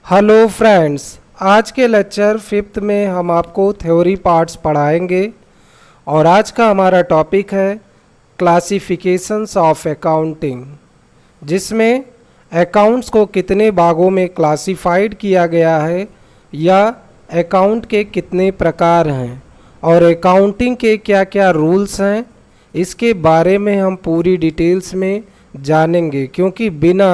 Hello friends, आज के lecture fifth में हम आपको थ्योरी पार्ट्स पढ़ाएंगे और आज का हमारा टॉपिक है क्लासिफिकेशंस ऑफ अकाउंटिंग, जिसमें अकाउंट्स को कितने भागों में क्लासिफाइड किया गया है या अकाउंट के कितने प्रकार हैं और अकाउंटिंग के क्या क्या रूल्स हैं, इसके बारे में हम पूरी डिटेल्स में जानेंगे। क्योंकि बिना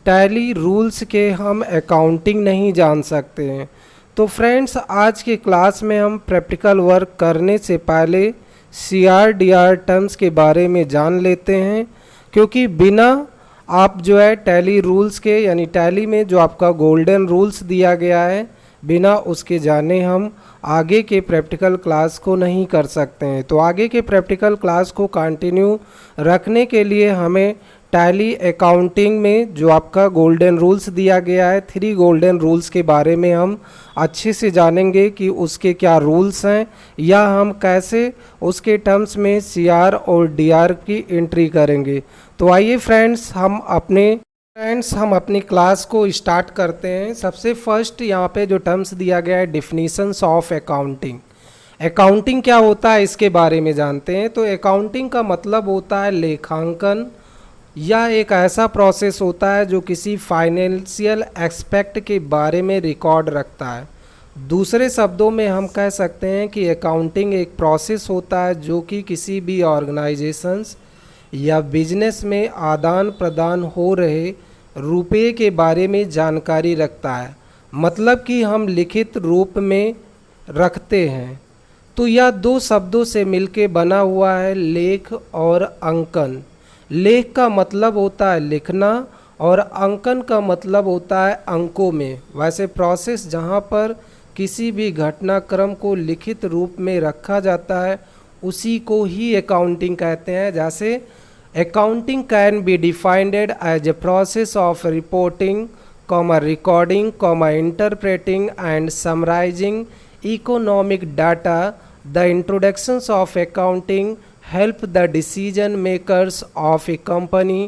टैली रूल्स के हम अकाउंटिंग नहीं जान सकते हैं। तो फ्रेंड्स, आज के क्लास में हम प्रैक्टिकल वर्क करने से पहले CR/DR टर्म्स के बारे में जान लेते हैं, क्योंकि बिना आप जो है टैली रूल्स के, यानी टैली में जो आपका गोल्डन रूल्स दिया गया है, बिना उसके जाने हम आगे के प्रैक्टिकल क्लास को नहीं कर सकते हैं। तो आगे के प्रैक्टिकल क्लास को कंटिन्यू रखने के लिए हमें टैली अकाउंटिंग में जो आपका गोल्डन रूल्स दिया गया है, 3 गोल्डन रूल्स के बारे में हम अच्छे से जानेंगे कि उसके क्या रूल्स हैं या हम कैसे उसके टर्म्स में CR और DR की एंट्री करेंगे। तो आइए फ्रेंड्स, हम अपनी क्लास को स्टार्ट करते हैं। सबसे फर्स्ट यहाँ पे जो टर्म्स दिया गया है, डेफिनेशंस ऑफ अकाउंटिंग। अकाउंटिंग क्या होता है इसके बारे में जानते हैं। तो अकाउंटिंग का मतलब होता है लेखांकन, या एक ऐसा प्रोसेस होता है जो किसी फाइनेंशियल एस्पेक्ट के बारे में रिकॉर्ड रखता है। दूसरे शब्दों में हम कह सकते हैं कि अकाउंटिंग एक प्रोसेस होता है जो कि किसी भी ऑर्गेनाइजेशंस या बिजनेस में आदान प्रदान हो रहे रुपये के बारे में जानकारी रखता है। मतलब कि हम लिखित रूप में रखते हैं। तो यह 2 शब्दों से मिलके बना हुआ है, लेख और अंकन। लेख का मतलब होता है लिखना और अंकन का मतलब होता है अंकों में। वैसे प्रोसेस जहाँ पर किसी भी घटनाक्रम को लिखित रूप में रखा जाता है, उसी को ही अकाउंटिंग कहते हैं। जैसे accounting can be defined as a process of reporting, recording, interpreting and summarising economic data. The introductions of accounting help the decision makers of a company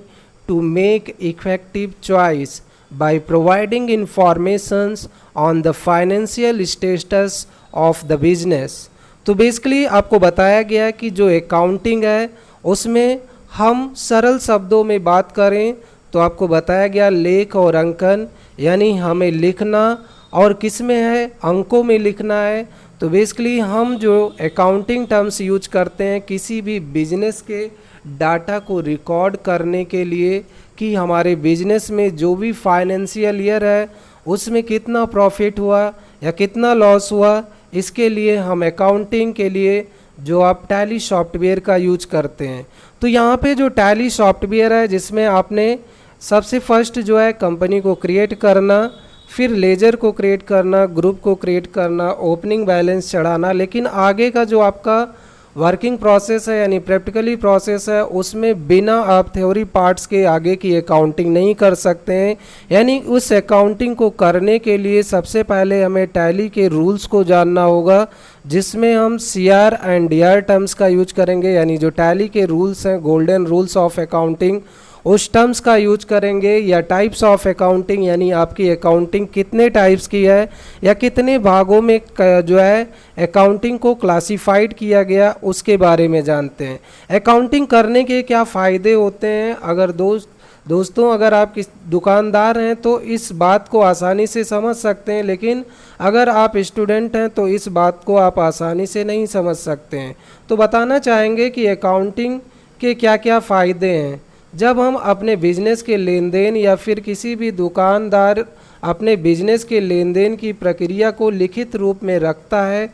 to make effective choice by providing informations on the financial status of the business। तो basically आपको बताया गया कि जो accounting है उसमें हम सरल शब्दों में बात करें तो आपको बताया गया लेख और अंकन, यानी हमें लिखना और किस में है, अंकों में लिखना है। तो बेसिकली हम जो अकाउंटिंग टर्म्स यूज करते हैं किसी भी बिजनेस के डाटा को रिकॉर्ड करने के लिए कि हमारे बिजनेस में जो भी फाइनेंशियल ईयर है उसमें कितना प्रॉफिट हुआ या कितना लॉस हुआ, इसके लिए हम अकाउंटिंग के लिए जो आप टैली सॉफ्टवेयर का यूज करते हैं। तो यहाँ पे जो टैली सॉफ्टवेयर है, जिसमें आपने सबसे फर्स्ट जो है कंपनी को क्रिएट करना, फिर लेजर को क्रिएट करना, ग्रुप को क्रिएट करना, ओपनिंग बैलेंस चढ़ाना। लेकिन आगे का जो आपका वर्किंग प्रोसेस है, यानी प्रैक्टिकली प्रोसेस है, उसमें बिना आप थ्योरी पार्ट्स के आगे की अकाउंटिंग नहीं कर सकते हैं। यानी उस अकाउंटिंग को करने के लिए सबसे पहले हमें टैली के रूल्स को जानना होगा, जिसमें हम CR एंड DR टर्म्स का यूज करेंगे। यानी जो टैली के रूल्स हैं, गोल्डन रूल्स ऑफ अकाउंटिंग, उस टर्म्स का यूज करेंगे। या टाइप्स ऑफ अकाउंटिंग, यानी आपकी अकाउंटिंग कितने टाइप्स की है या कितने भागों में जो है अकाउंटिंग को क्लासिफाइड किया गया, उसके बारे में जानते हैं। अकाउंटिंग करने के क्या फ़ायदे होते हैं। अगर दोस्तों अगर आप किस दुकानदार हैं तो इस बात को आसानी से समझ सकते हैं, लेकिन अगर आप स्टूडेंट हैं तो इस बात को आप आसानी से नहीं समझ सकते हैं। तो बताना चाहेंगे कि अकाउंटिंग के क्या क्या फ़ायदे हैं। जब हम अपने बिजनेस के लेन देन या फिर किसी भी दुकानदार अपने बिजनेस के लेन देन की प्रक्रिया को लिखित रूप में रखता है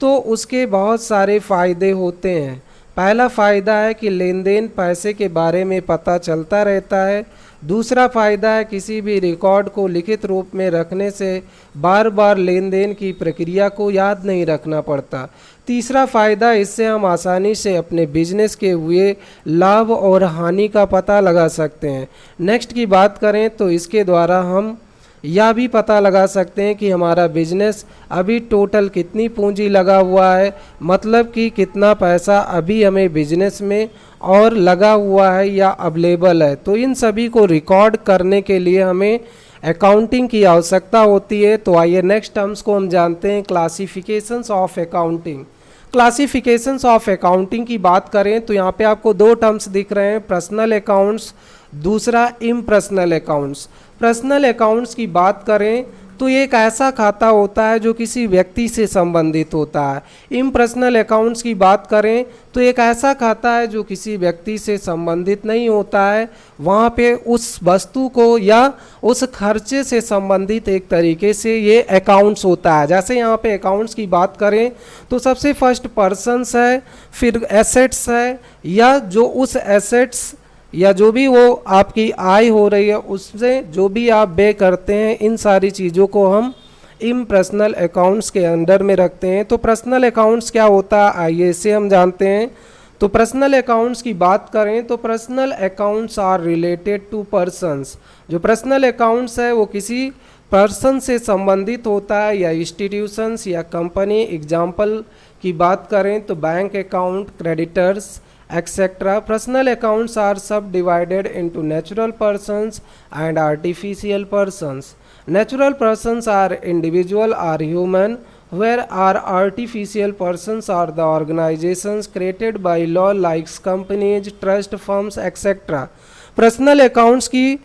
तो उसके बहुत सारे फ़ायदे होते हैं। पहला फ़ायदा है कि लेन देन पैसे के बारे में पता चलता रहता है। दूसरा फ़ायदा है किसी भी रिकॉर्ड को लिखित रूप में रखने से बार बार लेन देन की प्रक्रिया को याद नहीं रखना पड़ता। तीसरा फ़ायदा, इससे हम आसानी से अपने बिजनेस के हुए लाभ और हानि का पता लगा सकते हैं। नेक्स्ट की बात करें तो इसके द्वारा हम यह भी पता लगा सकते हैं कि हमारा बिजनेस अभी टोटल कितनी पूंजी लगा हुआ है, मतलब कि कितना पैसा अभी हमें बिजनेस में और लगा हुआ है या अवेलेबल है। तो इन सभी को रिकॉर्ड करने के लिए हमें अकाउंटिंग की आवश्यकता होती है। तो आइए नेक्स्ट टर्म्स को हम जानते हैं, classifications of accounting. Classifications of accounting की बात करें तो यहाँ पे आपको दो टर्म्स दिख रहे हैं, पर्सनल अकाउंट्स, दूसरा इम्पर्सनल अकाउंट्स। पर्सनल अकाउंट्स की बात करें तो ये एक ऐसा खाता होता है जो किसी व्यक्ति से संबंधित होता है। इम्पर्सनल अकाउंट्स की बात करें तो एक ऐसा खाता है जो किसी व्यक्ति से संबंधित नहीं होता है, वहाँ पे उस वस्तु को या उस खर्चे से संबंधित एक तरीके से ये अकाउंट्स होता है। जैसे यहाँ पे अकाउंट्स की बात करें तो सबसे फर्स्ट पर्सन्स है, फिर एसेट्स है, या जो उस एसेट्स या जो भी वो आपकी आय हो रही है उससे जो भी आप व्यय करते हैं, इन सारी चीज़ों को हम इम्पर्सनल अकाउंट्स के अंडर में रखते हैं। तो पर्सनल अकाउंट्स क्या होता है, आइए इसे हम जानते हैं। तो पर्सनल अकाउंट्स की बात करें तो personal accounts are related to persons. जो पर्सनल अकाउंट्स है वो किसी पर्सन से संबंधित होता है या इंस्टीट्यूशंस या कंपनी। एग्जाम्पल की बात करें तो bank account, creditors etc. Personal accounts are subdivided into natural persons and artificial persons. Natural persons are individual or human, where are artificial persons are the organizations created by law like companies, trust firms etc. Personal accounts की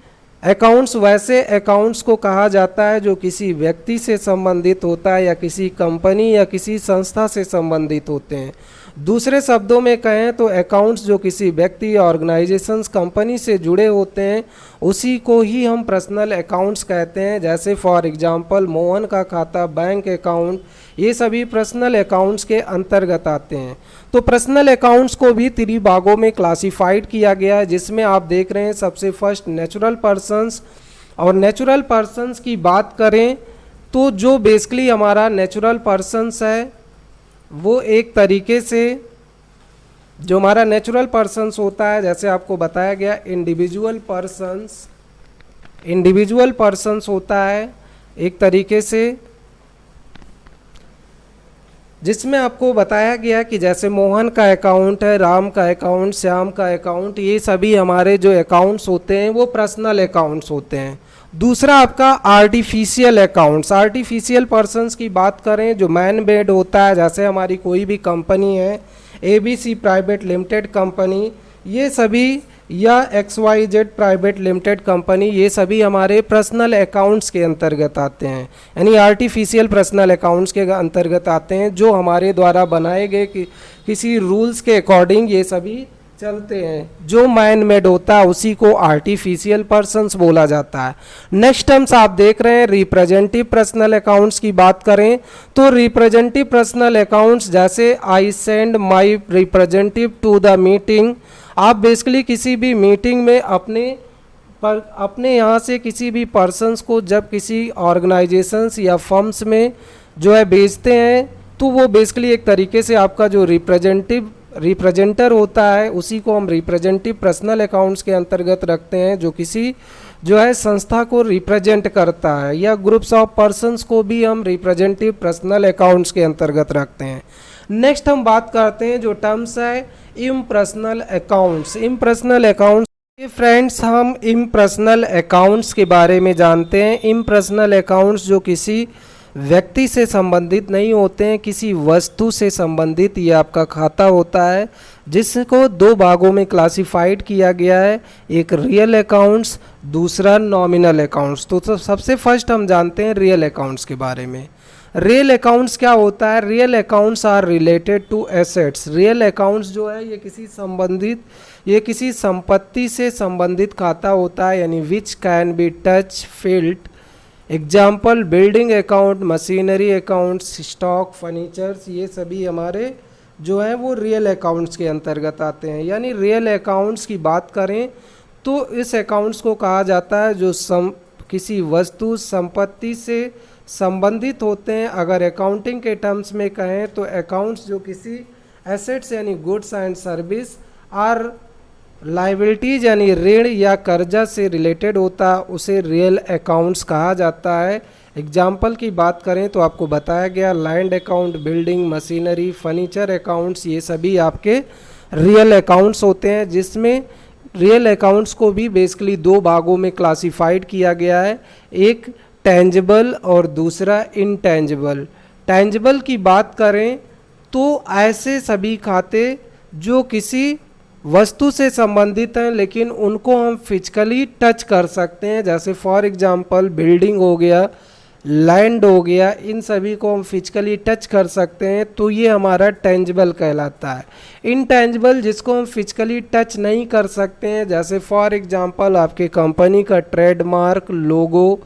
accounts वैसे accounts को कहा जाता है जो किसी व्यक्ति से संबंधित होता है या किसी कंपनी या किसी संस्था से संबंधित होते हैं। दूसरे शब्दों में कहें तो अकाउंट्स जो किसी व्यक्ति या ऑर्गेनाइजेशंस कंपनी से जुड़े होते हैं उसी को ही हम पर्सनल अकाउंट्स कहते हैं। जैसे फॉर एग्जांपल मोहन का खाता, बैंक अकाउंट, ये सभी पर्सनल अकाउंट्स के अंतर्गत आते हैं। तो पर्सनल अकाउंट्स को भी 3 भागों में क्लासिफाइड किया गया है, जिसमें आप देख रहे हैं सबसे फर्स्ट नेचुरल पर्सन्स। और नेचुरल पर्सन्स की बात करें तो जो बेसिकली हमारा नेचुरल पर्सन्स है वो एक तरीके से जो हमारा नेचुरल पर्सन्स होता है, जैसे आपको बताया गया इंडिविजुअल पर्सन्स होता है एक तरीके से, जिसमें आपको बताया गया कि जैसे मोहन का अकाउंट है, राम का अकाउंट, श्याम का अकाउंट, ये सभी हमारे जो अकाउंट्स होते हैं वो पर्सनल अकाउंट्स होते हैं। दूसरा आपका आर्टिफिशियल अकाउंट्स। आर्टिफिशियल पर्सन्स की बात करें जो मैन मेड होता है, जैसे हमारी कोई भी कंपनी है, ABC प्राइवेट लिमिटेड कंपनी, ये सभी, या XYZ प्राइवेट लिमिटेड कंपनी, ये सभी हमारे पर्सनल अकाउंट्स के अंतर्गत आते हैं, यानी आर्टिफिशियल पर्सनल अकाउंट्स के अंतर्गत आते हैं, जो हमारे द्वारा बनाए गए किसी रूल्स के अकॉर्डिंग ये सभी चलते हैं। जो मैन मेड होता है उसी को आर्टिफिशियल पर्सन्स बोला जाता है। नेक्स्ट टर्म्स आप देख रहे हैं रिप्रेजेंटेटिव पर्सनल अकाउंट्स की बात करें तो रिप्रेजेंटेटिव पर्सनल अकाउंट्स जैसे I send my representative to the meeting. आप बेसिकली किसी भी मीटिंग में अपने यहाँ से किसी भी पर्सन्स को जब किसी ऑर्गेनाइजेशंस या फर्म्स में जो है भेजते हैं तो वो बेसिकली एक तरीके से आपका जो रिप्रेजेंटर होता है उसी को हम रिप्रेजेंटेटिव पर्सनल अकाउंट्स के अंतर्गत रखते हैं, जो किसी जो है संस्था को रिप्रेजेंट करता है, या ग्रुप्स ऑफ पर्सन्स को भी हम रिप्रेजेंटेटिव पर्सनल अकाउंट्स के अंतर्गत रखते हैं। नेक्स्ट हम बात करते हैं जो टर्म्स है impersonal accounts. Impersonal accounts friends, हम इम्पर्सनल अकाउंट्स के बारे में जानते हैं। इम्पर्सनल अकाउंट्स जो किसी व्यक्ति से संबंधित नहीं होते हैं, किसी वस्तु से संबंधित ये आपका खाता होता है, जिसको 2 भागों में क्लासिफाइड किया गया है, एक रियल अकाउंट्स, दूसरा नॉमिनल अकाउंट्स। तो सबसे फर्स्ट हम जानते हैं रियल अकाउंट्स के बारे में। रियल अकाउंट्स क्या होता है? Real accounts are related to assets. Real accounts जो है ये किसी संपत्ति से संबंधित खाता होता है, यानी which can be touch field. Example building account, machinery accounts, stock, furnitures, ये सभी हमारे जो हैं वो रियल अकाउंट्स के अंतर्गत आते हैं। यानी रियल अकाउंट्स की बात करें तो इस अकाउंट्स को कहा जाता है जो किसी वस्तु संपत्ति से संबंधित होते हैं। अगर अकाउंटिंग के टर्म्स में कहें तो अकाउंट्स जो किसी एसेट्स यानी गुड्स एंड सर्विस और लाइबिलिटीज यानी ऋण या कर्जा से रिलेटेड होता है, उसे रियल अकाउंट्स कहा जाता है। एग्जाम्पल की बात करें तो आपको बताया गया land account, building, machinery, furniture accounts, ये सभी आपके रियल अकाउंट्स होते हैं, जिसमें रियल अकाउंट्स को भी बेसिकली दो भागों में क्लासिफाइड किया गया है, एक टेंजिबल और दूसरा इनटेंजिबल। टेंजिबल की बात करें तो ऐसे सभी खाते जो किसी वस्तु से संबंधित हैं लेकिन उनको हम फिजिकली टच कर सकते हैं, जैसे फॉर एग्जांपल बिल्डिंग हो गया, लैंड हो गया, इन सभी को हम फिजिकली टच कर सकते हैं, तो ये हमारा टेंजिबल कहलाता है। इनटेंजिबल जिसको हम फिजिकली टच नहीं कर सकते हैं, जैसे फॉर एग्जांपल आपके कंपनी का ट्रेडमार्क, लोगो,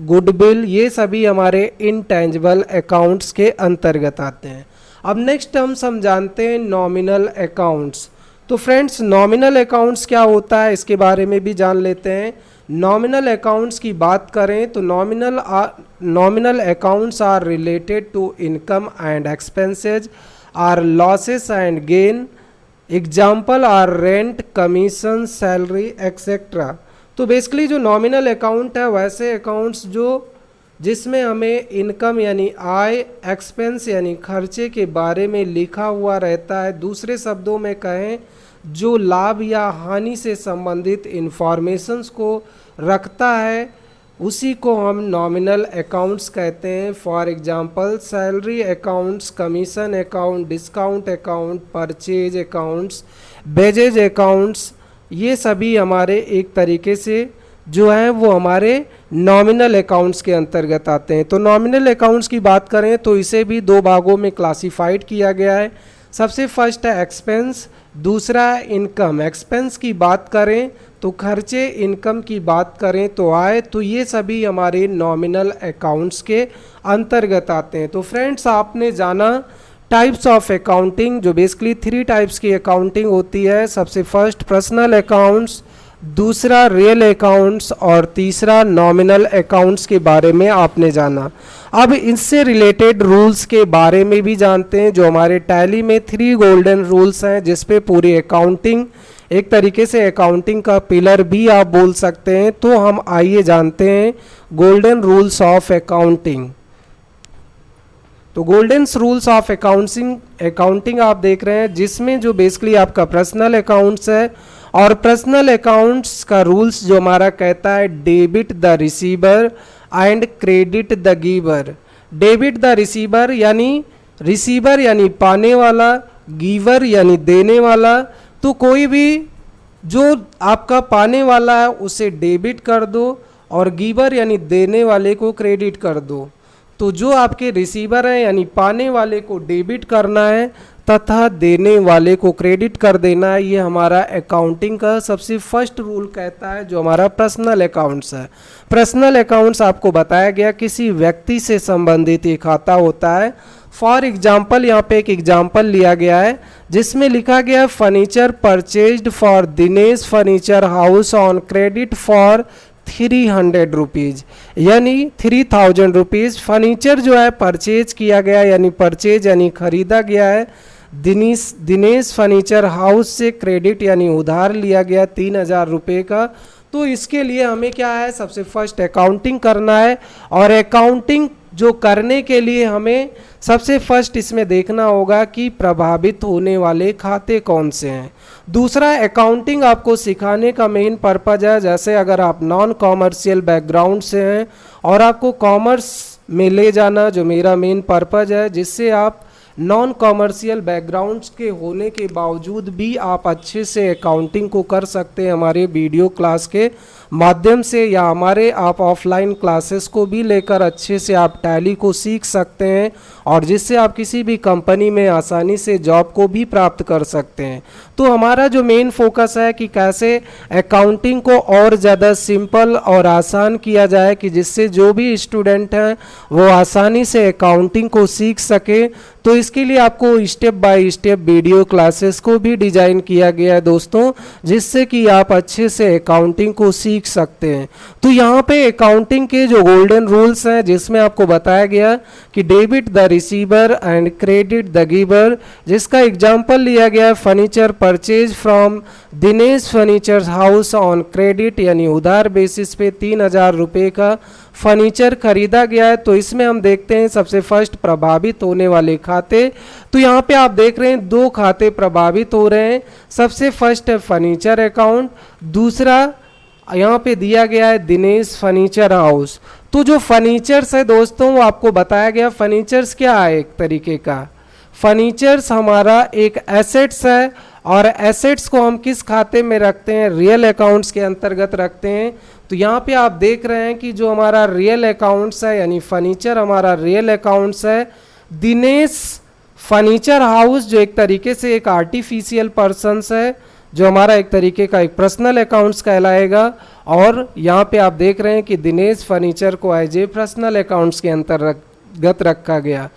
गुडविल, ये सभी हमारे इनटेंजिबल अकाउंट्स के अंतर्गत आते हैं। अब नेक्स्ट हम समझाते हैं नॉमिनल अकाउंट्स। तो फ्रेंड्स नॉमिनल अकाउंट्स क्या होता है इसके बारे में भी जान लेते हैं। नॉमिनल अकाउंट्स की बात करें तो nominal accounts are related to income and expenses, or losses and gain, example are rent, commission, salary etcetera. तो बेसिकली जो नॉमिनल अकाउंट है वैसे अकाउंट्स जिसमें हमें इनकम यानी आय, एक्सपेंस यानी खर्चे के बारे में लिखा हुआ रहता है। दूसरे शब्दों में कहें जो लाभ या हानि से संबंधित इंफॉर्मेशंस को रखता है उसी को हम नॉमिनल अकाउंट्स कहते हैं। For example salary accounts, commission account, discount account, purchase accounts, wages accounts, ये सभी हमारे एक तरीके से जो हैं वो हमारे नॉमिनल अकाउंट्स के अंतर्गत आते हैं। तो नॉमिनल अकाउंट्स की बात करें तो इसे भी दो भागों में क्लासिफाइड किया गया है। सबसे फर्स्ट है एक्सपेंस, दूसरा है इनकम। एक्सपेंस की बात करें तो खर्चे, इनकम की बात करें तो आय, तो ये सभी हमारे नॉमिनल अकाउंट्स के अंतर्गत आते हैं। तो फ्रेंड्स आपने जाना टाइप्स ऑफ अकाउंटिंग, जो बेसिकली 3 टाइप्स की अकाउंटिंग होती है। सबसे फर्स्ट पर्सनल अकाउंट्स, दूसरा रियल अकाउंट्स और तीसरा नॉमिनल अकाउंट्स के बारे में आपने जाना। अब इससे रिलेटेड रूल्स के बारे में भी जानते हैं। जो हमारे टैली में 3 गोल्डन रूल्स हैं जिस पे पूरी अकाउंटिंग, एक तरीके से अकाउंटिंग का पिलर भी आप बोल सकते हैं। तो हम आइए जानते हैं गोल्डन रूल्स ऑफ अकाउंटिंग। तो गोल्डन रूल्स ऑफ अकाउंटिंग आप देख रहे हैं जिसमें जो बेसिकली आपका पर्सनल अकाउंट्स है, और पर्सनल अकाउंट्स का रूल्स जो हमारा कहता है debit the receiver and credit the giver. Debit the receiver यानी पाने वाला, गिवर यानी देने वाला। तो कोई भी जो आपका पाने वाला है उसे डेबिट कर दो और गिवर यानी देने वाले को क्रेडिट कर दो। तो जो आपके रिसीवर हैं यानी पाने वाले को डेबिट करना है तथा देने वाले को क्रेडिट कर देना है, ये हमारा अकाउंटिंग का सबसे फर्स्ट रूल कहता है जो हमारा पर्सनल अकाउंट्स है। पर्सनल अकाउंट्स आपको बताया गया किसी व्यक्ति से संबंधित एक खाता होता है। फॉर एग्जाम्पल यहाँ पे एक एग्जाम्पल लिया गया है जिसमें लिखा गया furniture purchased for Dinesh furniture house on credit for 300 rupees, यानी 3000 रुपीज़। फर्नीचर जो है परचेज किया गया यानी परचेज यानी खरीदा गया है दिनेश फर्नीचर हाउस से, क्रेडिट यानी उधार लिया गया 3000 रुपये का। तो इसके लिए हमें क्या है, सबसे फर्स्ट अकाउंटिंग करना है। और अकाउंटिंग जो करने के लिए हमें सबसे फर्स्ट इसमें देखना होगा कि प्रभावित होने वाले खाते कौन से हैं। दूसरा अकाउंटिंग आपको सिखाने का मेन पर्पज़ है, जैसे अगर आप नॉन कॉमर्शियल बैकग्राउंड से हैं और आपको कॉमर्स में ले जाना जो मेरा मेन पर्पज़ है, जिससे आप नॉन कॉमर्शियल बैकग्राउंड्स के होने के बावजूद भी आप अच्छे से अकाउंटिंग को कर सकते हैं हमारे वीडियो क्लास के माध्यम से, या हमारे आप ऑफलाइन क्लासेस को भी लेकर अच्छे से आप टैली को सीख सकते हैं और जिससे आप किसी भी कंपनी में आसानी से जॉब को भी प्राप्त कर सकते हैं। तो हमारा जो मेन फोकस है कि कैसे अकाउंटिंग को और ज़्यादा सिंपल और आसान किया जाए कि जिससे जो भी स्टूडेंट हैं वो आसानी से अकाउंटिंग को सीख सके। तो इसके लिए आपको step by step video classes को भी डिज़ाइन किया गया है दोस्तों, जिससे कि आप अच्छे से अकाउंटिंग को सीख सीख सकते हैं। तो यहाँ पे अकाउंटिंग के जो गोल्डन रूल्स हैं जिसमें आपको बताया गया कि debit the receiver and credit the giver, जिसका एग्जांपल लिया गया है furniture purchase from Dinesh furniture house on credit, यानी उधार बेसिस पे 3,000 रुपये का फर्नीचर खरीदा गया है। तो इसमें हम देखते हैं सबसे फर्स्ट प्रभावित होने वाले खाते। तो यहाँ पे आप देख रहे हैं 2 खाते प्रभावित हो रहे हैं। सबसे फर्स्ट है फर्नीचर अकाउंट, दूसरा यहाँ पे दिया गया है दिनेश फर्नीचर हाउस। तो जो फर्नीचर्स है दोस्तों वो आपको बताया गया, फर्नीचर्स क्या है, एक तरीके का फर्नीचर्स हमारा एक एसेट्स है, और एसेट्स को हम किस खाते में रखते हैं, रियल अकाउंट्स के अंतर्गत रखते हैं। तो यहाँ पे आप देख रहे हैं कि जो हमारा रियल अकाउंट्स है यानी फर्नीचर हमारा रियल अकाउंट्स है। दिनेश फर्नीचर हाउस जो एक तरीके से एक आर्टिफिशियल पर्सन्स है, जो हमारा एक तरीके का एक पर्सनल अकाउंट्स कहलाएगा। और यहाँ पे आप देख रहे हैं कि दिनेश फर्नीचर को एज ए पर्सनल अकाउंट्स के अंतर्गत रखा गया।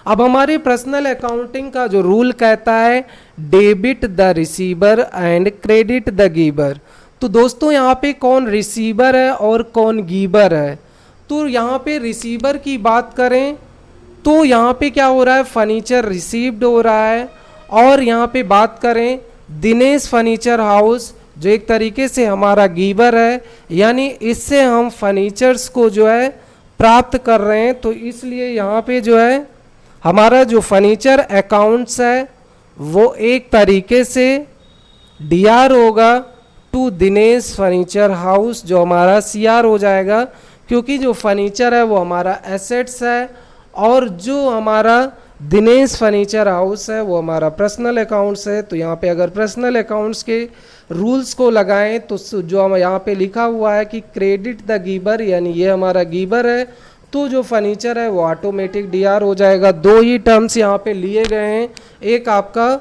अब हमारी पर्सनल अकाउंटिंग का जो रूल कहता है debit the receiver and credit the giver. तो दोस्तों यहाँ पे कौन रिसीवर है और कौन गिवर है। तो यहाँ पे रिसीवर की बात करें तो यहाँ पे क्या हो रहा है, फर्नीचर रिसीव्ड हो रहा है। और यहाँ पे बात करें दिनेश फर्नीचर हाउस जो एक तरीके से हमारा गिवर है, यानी इससे हम फर्नीचर्स को जो है प्राप्त कर रहे हैं। तो इसलिए यहाँ पे जो है हमारा जो फर्नीचर अकाउंट्स है वो एक तरीके से डीआर होगा टू दिनेश फर्नीचर हाउस, जो हमारा सीआर हो जाएगा, क्योंकि जो फर्नीचर है वो हमारा एसेट्स है और जो हमारा दिनेश फर्नीचर हाउस है वो हमारा पर्सनल अकाउंट्स है। तो यहाँ पे अगर पर्सनल अकाउंट्स के रूल्स को लगाएं तो जो हम यहाँ पे लिखा हुआ है कि क्रेडिट द गिवर, यानी ये हमारा गिवर है, तो जो फर्नीचर है वो ऑटोमेटिक डीआर हो जाएगा। 2 ही टर्म्स यहाँ पे लिए गए हैं, एक आपका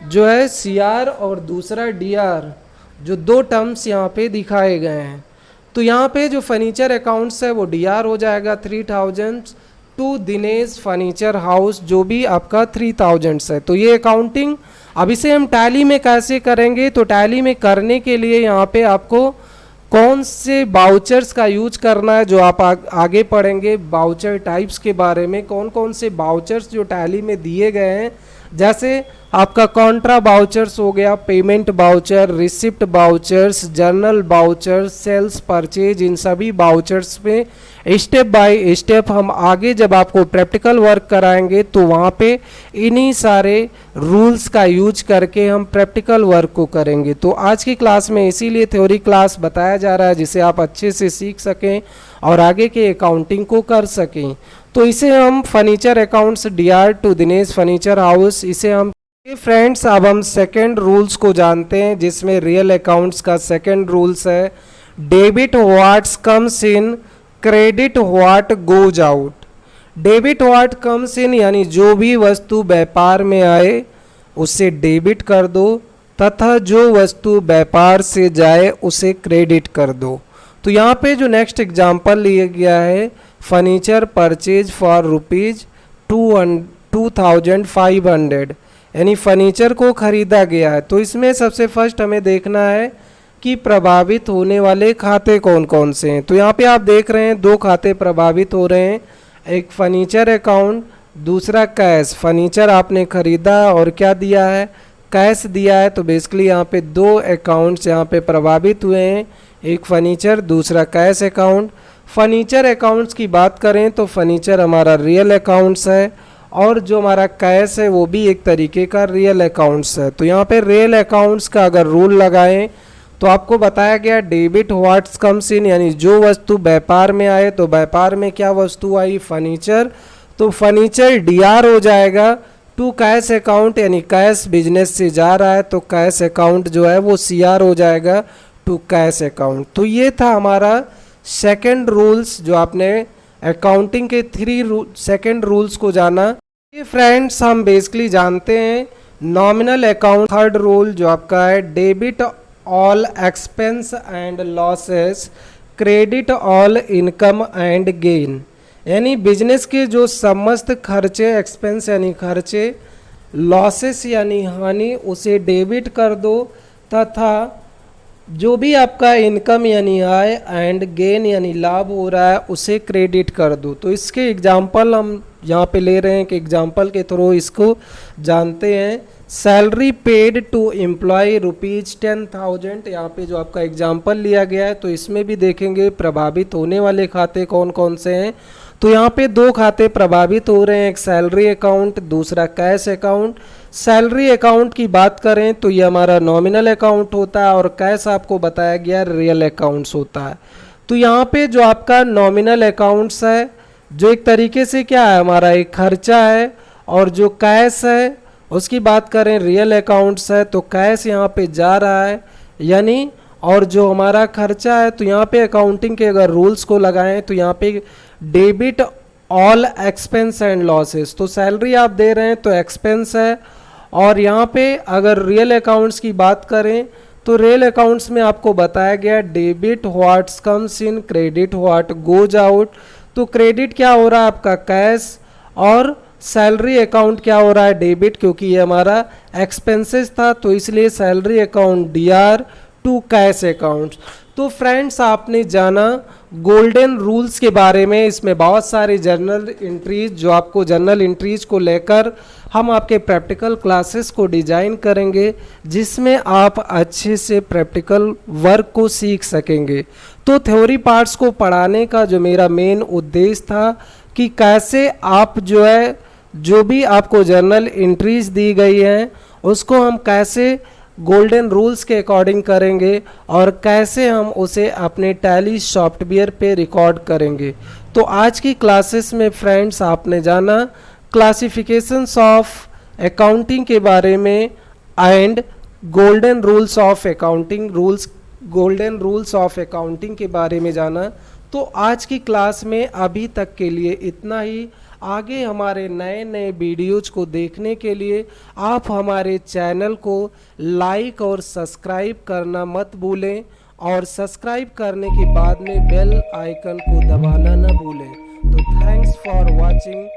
जो है सीआर और दूसरा डीआर, जो 2 टर्म्स यहाँ पे दिखाए गए हैं। तो यहाँ पे जो फर्नीचर अकाउंट्स है वो डीआर हो जाएगा 3000 टू दिनेश फर्नीचर हाउस, जो भी आपका 3000 है। तो ये अकाउंटिंग अब इसे हम टैली में कैसे करेंगे, तो टैली में करने के लिए यहाँ पे आपको कौन से बाउचर्स का यूज करना है, जो आप आगे पढ़ेंगे बाउचर टाइप्स के बारे में, कौन कौन से बाउचर्स जो टैली में दिए गए हैं। जैसे आपका कॉन्ट्रा बाउचर्स हो गया, payment voucher, receipt vouchers, journal vouchers, sales purchase, इन सभी बाउचर्स में स्टेप बाय स्टेप हम आगे जब आपको प्रैक्टिकल वर्क कराएंगे तो वहाँ पे इन्हीं सारे रूल्स का यूज करके हम प्रैक्टिकल वर्क को करेंगे। तो आज की क्लास में इसीलिए थ्योरी क्लास बताया जा रहा है जिसे आप अच्छे से सीख सकें और आगे के अकाउंटिंग को कर सकें। तो इसे हम furniture accounts DR to Dinesh furniture house, इसे हम फ्रेंड्स अब हम सेकेंड रूल्स को जानते हैं, जिसमें रियल अकाउंट्स का सेकेंड रूल्स है debit what's comes in, credit what goes out. Debit what comes in यानी जो भी वस्तु व्यापार में आए उसे डेबिट कर दो, तथा जो वस्तु व्यापार से जाए उसे क्रेडिट कर दो। तो यहाँ पे जो नेक्स्ट एग्जांपल लिया गया है फर्नीचर परचेज फॉर ₹2500, यानी फर्नीचर को खरीदा गया है। तो इसमें सबसे फर्स्ट हमें देखना है कि प्रभावित होने वाले खाते कौन कौन से हैं। तो यहाँ पे आप देख रहे हैं 2 खाते प्रभावित हो रहे हैं, एक फर्नीचर अकाउंट, दूसरा कैश। फर्नीचर आपने खरीदा और क्या दिया है, कैश दिया है। तो बेसिकली यहाँ पे 2 अकाउंट्स यहाँ पे प्रभावित हुए हैं, एक फर्नीचर दूसरा कैश अकाउंट। फर्नीचर अकाउंट्स की बात करें तो फर्नीचर हमारा रियल अकाउंट्स है और जो हमारा कैश है वो भी एक तरीके का रियल अकाउंट्स है। तो यहाँ पे रियल अकाउंट्स का अगर रूल लगाएं तो आपको बताया गया डेबिट व्हाट्स कम्स इन, यानी जो वस्तु व्यापार में आए। तो व्यापार में क्या वस्तु आई, फर्नीचर, तो फर्नीचर डीआर हो जाएगा टू कैश अकाउंट, यानी कैश बिजनेस से जा रहा है तो कैश अकाउंट जो है वो सीआर हो जाएगा टू कैश अकाउंट। तो ये था हमारा सेकंड रूल्स, जो आपने अकाउंटिंग के 3 सेकंड रूल्स को जाना। ये फ्रेंड्स हम बेसिकली जानते हैं नॉमिनल अकाउंट। थर्ड रूल जो आपका है debit all expense and losses, credit all income and gain, यानी बिजनेस के जो समस्त खर्चे, एक्सपेंस यानी खर्चे, लॉसेस यानी हानि, उसे डेबिट कर दो, तथा जो भी आपका इनकम यानी आय एंड गेन यानी लाभ हो रहा है उसे क्रेडिट कर दो। तो इसके एग्जाम्पल हम यहाँ पे ले रहे हैं कि एग्जाम्पल के थ्रू इसको जानते हैं। सैलरी पेड टू एम्प्लॉय ₹10,000, यहाँ पे जो आपका एग्जाम्पल लिया गया है तो इसमें भी देखेंगे प्रभावित होने वाले खाते कौन कौन से हैं। तो यहाँ पे दो खाते प्रभावित हो रहे हैं, एक सैलरी अकाउंट, दूसरा कैश अकाउंट। सैलरी अकाउंट की बात करें तो ये हमारा नॉमिनल अकाउंट होता है और कैश आपको बताया गया रियल अकाउंट्स होता है। तो यहाँ पे जो आपका नॉमिनल अकाउंट्स है जो एक तरीके से क्या है हमारा एक खर्चा है, और जो कैश है उसकी बात करें रियल अकाउंट्स है तो कैश यहाँ पे जा रहा है यानी, और जो हमारा खर्चा है तो यहाँ पे अकाउंटिंग के अगर रूल्स को लगाएं तो यहाँ पे debit all expense and losses. तो सैलरी आप दे रहे हैं तो एक्सपेंस है, और यहाँ पे अगर रियल अकाउंट्स की बात करें तो रियल अकाउंट्स में आपको बताया गया debit what's comes in, credit what goes out. तो क्रेडिट क्या हो रहा है आपका कैश, और सैलरी अकाउंट क्या हो रहा है डेबिट, क्योंकि ये हमारा एक्सपेंसेस था तो इसलिए salary account DR to cash account. तो फ्रेंड्स आपने जाना गोल्डन रूल्स के बारे में, इसमें बहुत सारे जर्नल एंट्रीज जो आपको जर्नल एंट्रीज को लेकर हम आपके प्रैक्टिकल क्लासेस को डिजाइन करेंगे जिसमें आप अच्छे से प्रैक्टिकल वर्क को सीख सकेंगे। तो थ्योरी पार्ट्स को पढ़ाने का जो मेरा मेन उद्देश्य था कि कैसे आप जो है जो भी आपको जर्नल एंट्रीज दी गई हैं उसको हम कैसे गोल्डन रूल्स के अकॉर्डिंग करेंगे और कैसे हम उसे अपने टैली सॉफ्टवेयर पे रिकॉर्ड करेंगे। तो आज की क्लासेस में फ्रेंड्स आपने जाना क्लासिफिकेशंस ऑफ अकाउंटिंग के बारे में and golden rules of accounting golden rules of accounting के बारे में जाना। तो आज की क्लास में अभी तक के लिए इतना ही। आगे हमारे नए नए वीडियोज को देखने के लिए आप हमारे चैनल को लाइक और सब्सक्राइब करना मत भूलें, और सब्सक्राइब करने के बाद में बेल आइकन को दबाना न भूलें। तो थैंक्स फॉर वॉचिंग।